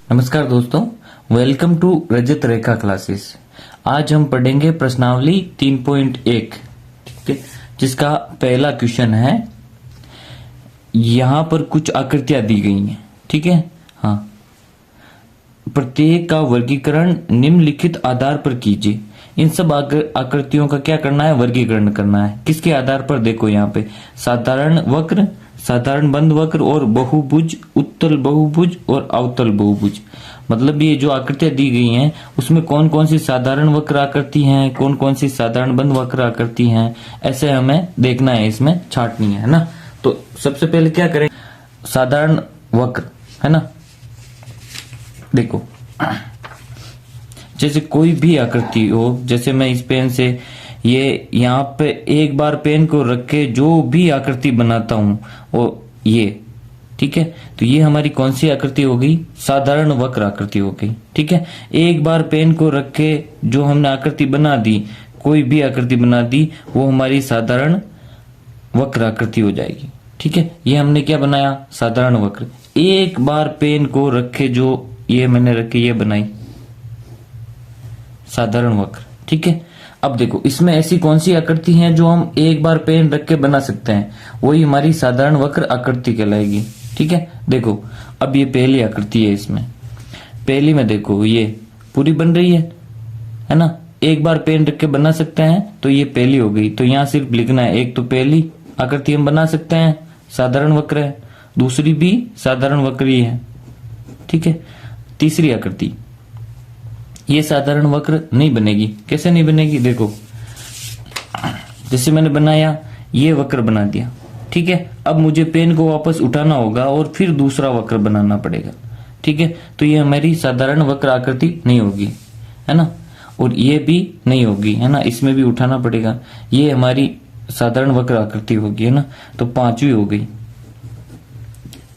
नमस्कार दोस्तों, welcome to Rajat Rekha classes. आज हम पढ़ेंगे प्रश्नावली 3.1, ठीक है, जिसका पहला क्वेश्चन है। यहां पर कुछ आकृतियां दी गई हैं, ठीक है। हाँ, प्रत्येक का वर्गीकरण निम्नलिखित आधार पर कीजिए। इन सब आकृतियों का क्या करना है? वर्गीकरण करना है। किसके आधार पर? देखो यहाँ पे साधारण वक्र, साधारण बंद वक्र और बहुभुज, उत्तल बहुभुज और अवतल बहुभुज। मतलब ये जो आकृतियां दी गई हैं उसमें कौन कौन सी साधारण वक्र आकृति हैं, कौन कौन सी साधारण बंद वक्र आकृति हैं, ऐसे हमें देखना है, इसमें छांटनी है ना। तो सबसे पहले क्या करें? साधारण वक्र है ना। देखो, जैसे कोई भी आकृति हो, जैसे मैं इस पेन से ये यहाँ पे एक बार पेन को रख के जो भी आकृति बनाता हूं वो ये, ठीक है। तो ये हमारी कौन सी आकृति हो गई? साधारण वक्र आकृति हो गई, ठीक है। एक बार पेन को रख के जो हमने आकृति बना दी, कोई भी आकृति बना दी, वो हमारी साधारण वक्र आकृति हो जाएगी, ठीक है। ये हमने क्या बनाया? साधारण वक्र। एक बार पेन को रखे जो ये मैंने रखे, ये बनाई साधारण वक्र, ठीक है। अब देखो, इसमें ऐसी कौन सी आकृति है जो हम एक बार पेन रख के बना सकते हैं? वही हमारी साधारण वक्र आकृति कहलाएगी, ठीक है। देखो, अब ये पहली आकृति है। इसमें पहली में देखो ये पूरी बन रही है ना। एक बार पेन रख के बना सकते हैं, तो ये पहली हो गई। तो यहां सिर्फ लिखना है, एक तो पहली आकृति हम बना सकते हैं, साधारण वक्र है। दूसरी भी साधारण वक्र ही है, ठीक है। तीसरी आकृति, ये साधारण वक्र नहीं बनेगी। कैसे नहीं बनेगी? देखो, जैसे मैंने बनाया, ये वक्र बना दिया, ठीक है। अब मुझे पेन को वापस उठाना होगा और फिर दूसरा वक्र बनाना पड़ेगा, ठीक है। तो ये हमारी साधारण वक्र आकृति नहीं होगी, है ना। और ये भी नहीं होगी, है ना, इसमें भी उठाना पड़ेगा। ये हमारी साधारण वक्र आकृति होगी, है ना। तो पांचवी हो गई,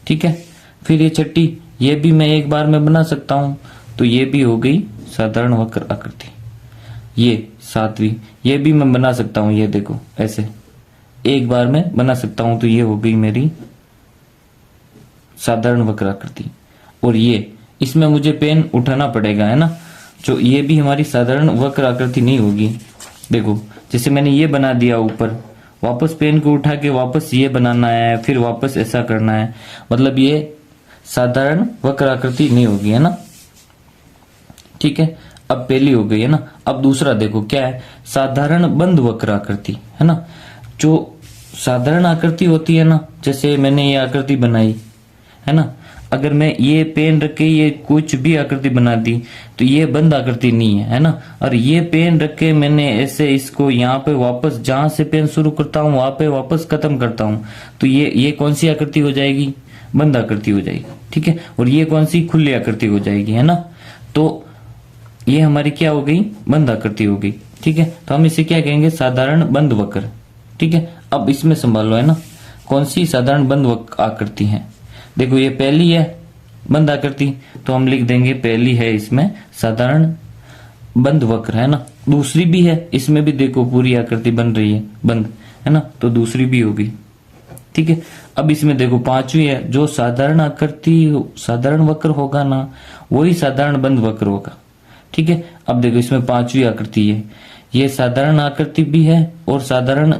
ठीक है। फिर ये छठी, ये भी मैं एक बार में बना सकता हूं, तो ये भी हो गई साधारण वक्र आकृति। ये सातवीं, ये भी मैं बना सकता हूं, ये देखो ऐसे एक बार में बना सकता हूं, तो ये हो गई मेरी साधारण वक्र आकृति। और ये, इसमें मुझे पेन उठाना पड़ेगा, है ना, जो ये भी हमारी साधारण वक्र आकृति नहीं होगी। देखो, जैसे मैंने ये बना दिया ऊपर, वापस पेन को उठा के वापस ये बनाना है, फिर वापस ऐसा करना है, मतलब ये साधारण वक्र आकृति नहीं होगी, है ना, ठीक है। अब पहली हो गई, है ना। अब दूसरा देखो क्या है? साधारण बंद वक्र आकृति, है ना। जो साधारण आकृति होती है ना, जैसे मैंने ये आकृति बनाई, है ना। अगर मैं ये पेन रख के ये कुछ भी आकृति बना दी, तो ये बंद आकृति नहीं है ना। और ये पेन रख के मैंने ऐसे इसको यहाँ पे वापस, जहां से पेन शुरू करता हूँ वहां पे वापस खत्म करता हूँ, तो ये कौन सी आकृति हो जाएगी? बंद आकृति हो जाएगी, ठीक है। और ये कौन सी? खुली आकृति हो जाएगी, है ना। तो ये हमारी क्या हो गई? बंद आकृति हो गई, ठीक है। तो हम इसे क्या कहेंगे? साधारण बंद वक्र, ठीक है। अब इसमें संभालो, है ना, कौन सी साधारण बंद आकृति है। देखो, ये पहली है बंद आकृति, तो हम लिख देंगे पहली है इसमें साधारण बंद वक्र, है ना। दूसरी भी है, इसमें भी देखो पूरी आकृति बन रही है बंद, है ना, तो दूसरी भी होगी, ठीक है। अब इसमें देखो पांचवी है, जो साधारण आकृति, साधारण वक्र होगा ना, वही साधारण बंद वक्र होगा, ठीक है। अब देखो, इसमें पांचवी आकृति है, ये साधारण आकृति भी है और साधारण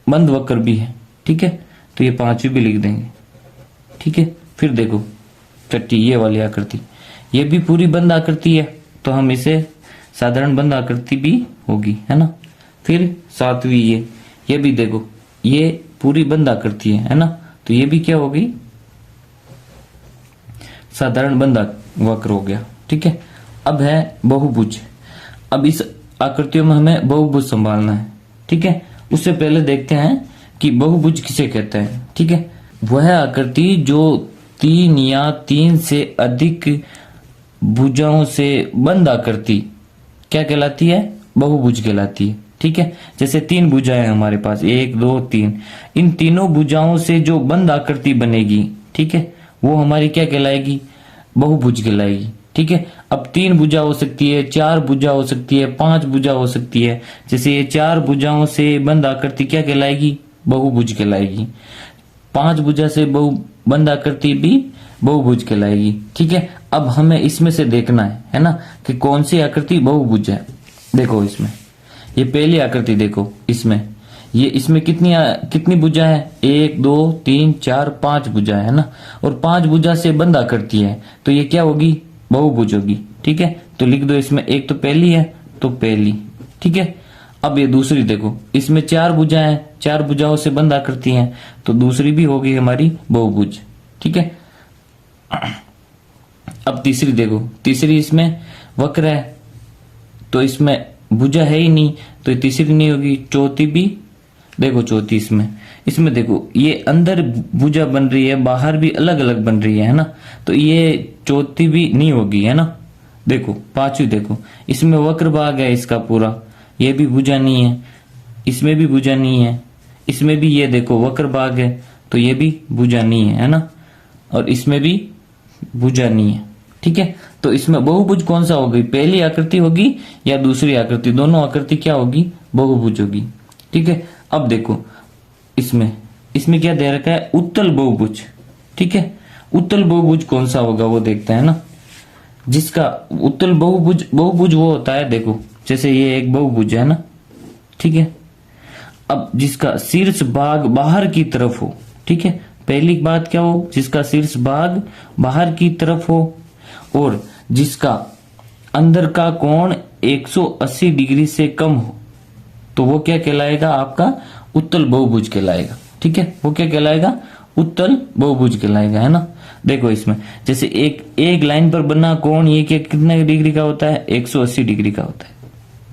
बंद वक्र भी है, ठीक है। तो ये पांचवी भी लिख देंगे, ठीक है। फिर देखो छठी, ये वाली आकृति, ये भी पूरी बंद आकृति है, तो हम इसे साधारण बंद आकृति भी होगी, है ना। फिर सातवीं, ये भी देखो, ये पूरी बंद आकृति है ना, तो ये भी क्या होगी? साधारण बंद वक्र हो गया, ठीक है। अब है बहुभुज। अब इस आकृतियों में हमें बहुभुज संभालना है, ठीक है। उससे पहले देखते हैं कि बहुभुज किसे कहते हैं, ठीक है। वह आकृति जो 3 या 3 से अधिक भुजाओं से बंद आकृति क्या कहलाती है? बहुभुज कहलाती है, ठीक है। जैसे 3 भुजाएं हमारे पास, 1 2 3, इन तीनों भुजाओं से जो बंद आकृति बनेगी, ठीक है, वो हमारी क्या कहलाएगी? बहुभुज कहलाएगी, ठीक है। अब 3 भुजा हो सकती है, 4 भुजा हो सकती है, 5 भुजा हो सकती है। जैसे ये 4 भुजाओं से बंद आकृति क्या कहलाएगी? बहुभुज कहलाएगी। 5 भुजा से बंद आकृति भी बहुभुज कहलाएगी। ठीक है, अब हमें इसमें से देखना है ना, कि कौन सी आकृति बहुभुज है। देखो इसमें ये पहली आकृति देखो, इसमें कितनी भुजा है, 1 2 3 4 5 भुजा है ना, और 5 भुजा से बंद आकृति है, तो ये क्या होगी, बहुभुज होगी। ठीक है, तो लिख दो इसमें, एक तो पहली है तो पहली। ठीक है, अब ये दूसरी देखो, इसमें 4 भुजा है, 4 भुजाओं से बंद आकृति है, तो दूसरी भी होगी हमारी बहुभुज। ठीक है, अब तीसरी देखो, तीसरी इसमें वक्र है, तो इसमें भुजा है ही नहीं, तो ये तीसरी नहीं होगी। चौथी भी देखो, चौथी इसमें देखो, ये अंदर भुजा बन रही है, बाहर भी अलग अलग बन रही है ना, तो ये चौथी भी नहीं होगी, है ना। देखो पांचवी देखो, इसमें वक्र भाग है इसका पूरा, ये भी भुजा नहीं है, इसमें भी भुजा नहीं है, इसमें भी ये देखो वक्र भाग है, तो ये भी भुजा नहीं है ना, और इसमें भी भुजा नहीं है। ठीक है, तो इसमें बहुभुज कौन सा होगी, पहली आकृति होगी या दूसरी आकृति, दोनों आकृति क्या होगी, बहुभुज होगी। ठीक है, अब देखो इसमें क्या दे रखा है, उत्तल बहुभुज। ठीक है, उत्तल बहुभुज कौन सा होगा वो देखते हैं ना, जिसका उत्तल बहुभुज वो होता है, देखो जैसे ये एक बहुभुज है ना। ठीक है, अब जिसका शीर्ष भाग बाहर की तरफ हो। ठीक है, पहली बात क्या हो, जिसका शीर्ष भाग बाहर की तरफ हो और जिसका अंदर का कोण 180 डिग्री से कम हो, तो वो क्या कहलाएगा, आपका उत्तल बहुभुज कहलाएगा। ठीक है, वो क्या कहलाएगा, उत्तल बहुभुज कहलाएगा, है ना। देखो इसमें जैसे एक लाइन पर बना कोण ये कितने डिग्री का होता है, 180 डिग्री का होता है।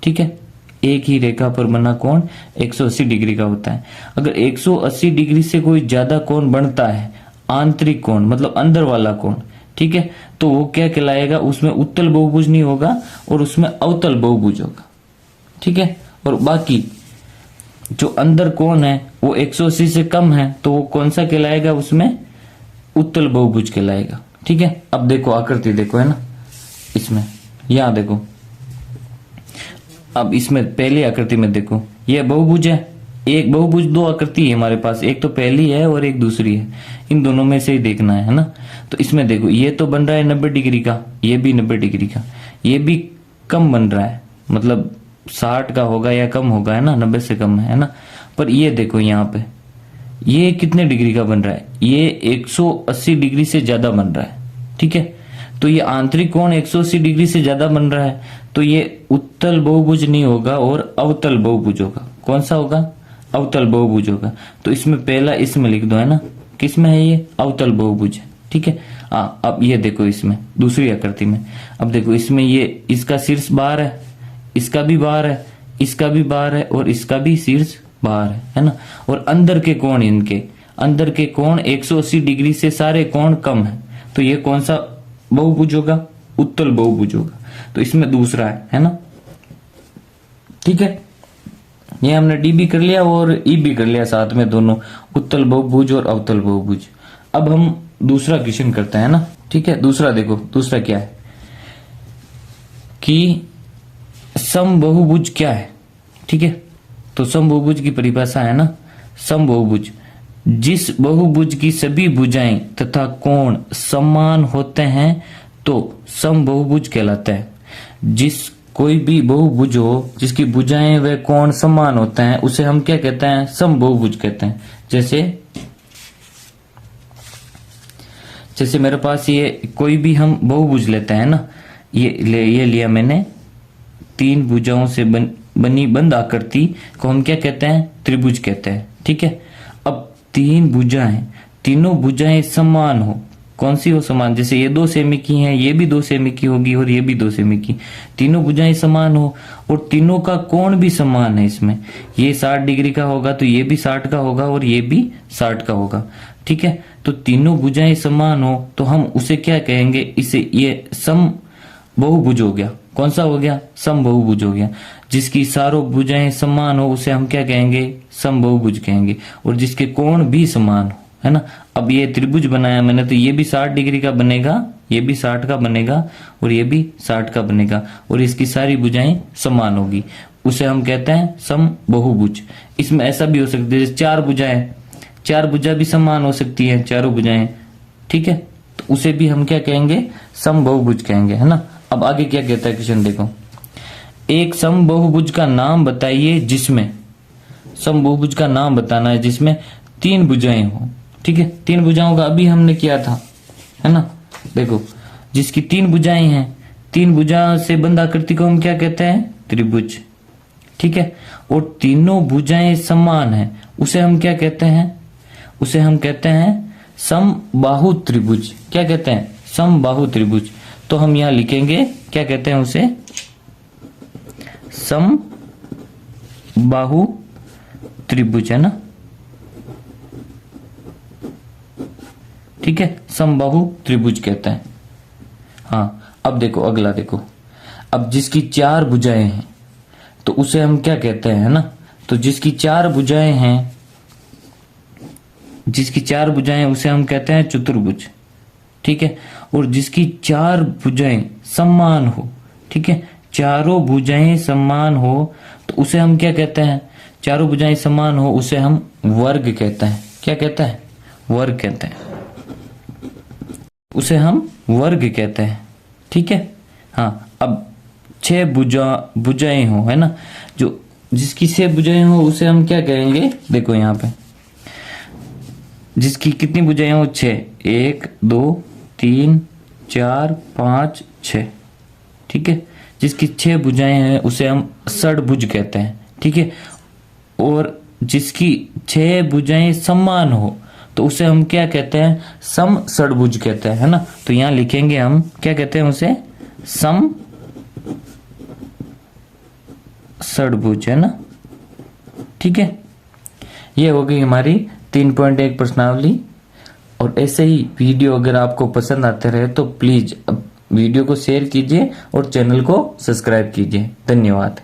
ठीक है, एक ही रेखा पर बना कोण 180 डिग्री का होता है। अगर 180 डिग्री से कोई ज्यादा कोण बनता है, आंतरिक कोण मतलब अंदर वाला कोण, ठीक है, तो वो क्या कहलाएगा, उसमें उत्तल बहुभुज नहीं होगा और उसमें अवतल बहुभुज होगा। ठीक है, और बाकी जो अंदर कोण है वो 180 से कम है, तो वो कौन सा कहलाएगा, उसमें उत्तल बहुभुज कहलाएगा। ठीक है, अब देखो आकृति देखो, है ना, इसमें यहां देखो, अब इसमें पहली आकृति में देखो, ये बहुभुज है, एक बहुभुज दो आकृति है हमारे पास, एक तो पहली है और एक दूसरी है, इन दोनों में से ही देखना है ना। तो इसमें देखो ये तो बन रहा है 90 डिग्री का, ये भी 90 डिग्री का, ये भी कम बन रहा है, मतलब 60 का होगा या कम होगा, है ना, 90 से कम है ना। पर ये देखो यहाँ पे ये कितने डिग्री का बन रहा है, ये 180 डिग्री से ज्यादा बन रहा है। ठीक है, तो ये आंतरिक कोण 180 डिग्री से ज्यादा बन रहा है, तो ये उत्तल बहुभुज नहीं होगा और अवतल बहुभुज होगा। कौन सा होगा, अवतल बहुभुज होगा। तो इसमें पहला इसमें लिख दो, है ना, किसमें है ये, अवतल बहुभुज है। ठीक है, अब ये देखो इसमें दूसरी आकृति में, अब देखो इसमें ये इसका शीर्ष बाहर है, इसका भी बाहर है, इसका भी बाहर है और इसका भी शीर्ष बाहर है ना, और अंदर के कोण, इनके अंदर के कोण 180 डिग्री से सारे कोण कम है, तो ये कौन सा बहुभुज होगा, उत्तल बहुभुज होगा। तो इसमें दूसरा है ना। ठीक है, ये हमने डी भी कर लिया और ई भी कर लिया साथ में, दोनों उत्तल बहुभुज और अवतल बहुभुज। अब हम दूसरा क्वेश्चन करते हैं ना। ठीक है, दूसरा देखो, दूसरा क्या है कि समबहुभुज क्या है। ठीक है, तो समबहुभुज की परिभाषा है ना, समबहुभुज जिस बहुभुज की सभी भुजाएं तथा कोण समान होते हैं तो समबहुभुज कहलाता है। जिस कोई भी बहुभुज हो जिसकी भुजाएं व कोण समान होते हैं उसे हम क्या कहते हैं, समबहुभुज कहते हैं। जैसे मेरे पास ये कोई भी हम बहुभुज लेते हैं ना, ये लिया मैंने, 3 भुजाओं से बनी बंद आकृति को हम क्या कहते हैं, त्रिभुज कहते हैं। ठीक है, अब 3 भुजाएं, तीनों भुजाएं समान हो, कौन सी हो, समान, जैसे ये 2 सेमी की हैं, ये भी 2 सेमी की होगी और ये भी 2 सेमी की, तीनों भुजाएं समान हो और तीनों का कोण भी समान है। इसमें ये 60 डिग्री का होगा तो ये भी 60 का होगा और ये भी 60 का होगा। ठीक है, तो तीनों भुजाएं समान हो तो हम उसे क्या कहेंगे, इसे ये सम बहुभुज हो गया। कौन सा हो गया, सम बहुभुज हो गया। जिसकी सारों भुजाएं समान हो उसे हम क्या कहेंगे, सम बहुभुज कहेंगे, और जिसके कोण भी समान हो, है ना। अब ये त्रिभुज बनाया मैंने, तो ये भी 60 डिग्री का बनेगा, ये भी 60 का बनेगा और ये भी 60 का बनेगा, और इसकी सारी भुजाएं समान होगी, उसे हम कहते हैं सम बहुभुज। इसमें ऐसा भी हो सकता है, जैसे 4 भुजाएं, 4 भुजा भी समान हो सकती है, चारों भुजाएं ठीक है, तो उसे भी हम क्या कहेंगे, समबाहुभुज कहेंगे, है ना। अब आगे क्या कहता है क्वेश्चन देखो, एक समबाहुभुज का नाम बताइए जिसमें, समबाहुभुज का नाम बताना है जिसमें 3 भुजाएं हो, ठीक है। 3 भुजाओं का अभी हमने किया था, है ना। देखो जिसकी 3 भुजाएं हैं, 3 भुजा से बंध आकृति को हम क्या कहते हैं, त्रिभुज, ठीक है। और तीनों भुजाएं समान है, उसे हम क्या कहते हैं, उसे हम कहते हैं समबाहु त्रिभुज। क्या कहते हैं, समबाहु त्रिभुज। तो हम यहां लिखेंगे क्या कहते हैं उसे, समबाहु त्रिभुज, है ना, ठीक है, समबाहु त्रिभुज कहते हैं। हाँ अब देखो अगला देखो, अब जिसकी 4 भुजाएं हैं तो उसे हम क्या कहते हैं, है ना। तो जिसकी 4 भुजाएं हैं, जिसकी 4 भुजाएं उसे हम कहते हैं चतुर्भुज, ठीक है। और जिसकी 4 भुजाएं समान हो, ठीक है, चारों भुजाएं समान हो तो उसे हम क्या कहते हैं, चारों भुजाएं समान हो उसे हम वर्ग कहते हैं। क्या कहता है, वर्ग कहते हैं, उसे हम वर्ग कहते हैं, ठीक है। हाँ अब 6 भुजाएं हो, है ना, जो जिसकी 6 भुजाएं हो उसे हम क्या कहेंगे, देखो यहाँ पे जिसकी कितनी भुजाएं हो, 6, 1 2 3 4 5 6, ठीक है। जिसकी 6 भुजाएं हैं उसे हम षडभुज कहते हैं, ठीक है। और जिसकी 6 भुजाएं समान हो तो उसे हम क्या कहते हैं, सम षडभुज कहते हैं, है ना। तो यहां लिखेंगे हम क्या कहते हैं उसे, सम षडभुज, है ना, ठीक है। ये हो गई हमारी 3.1 प्रश्नावली। और ऐसे ही वीडियो अगर आपको पसंद आते रहे तो प्लीज वीडियो को शेयर कीजिए और चैनल को सब्सक्राइब कीजिए। धन्यवाद।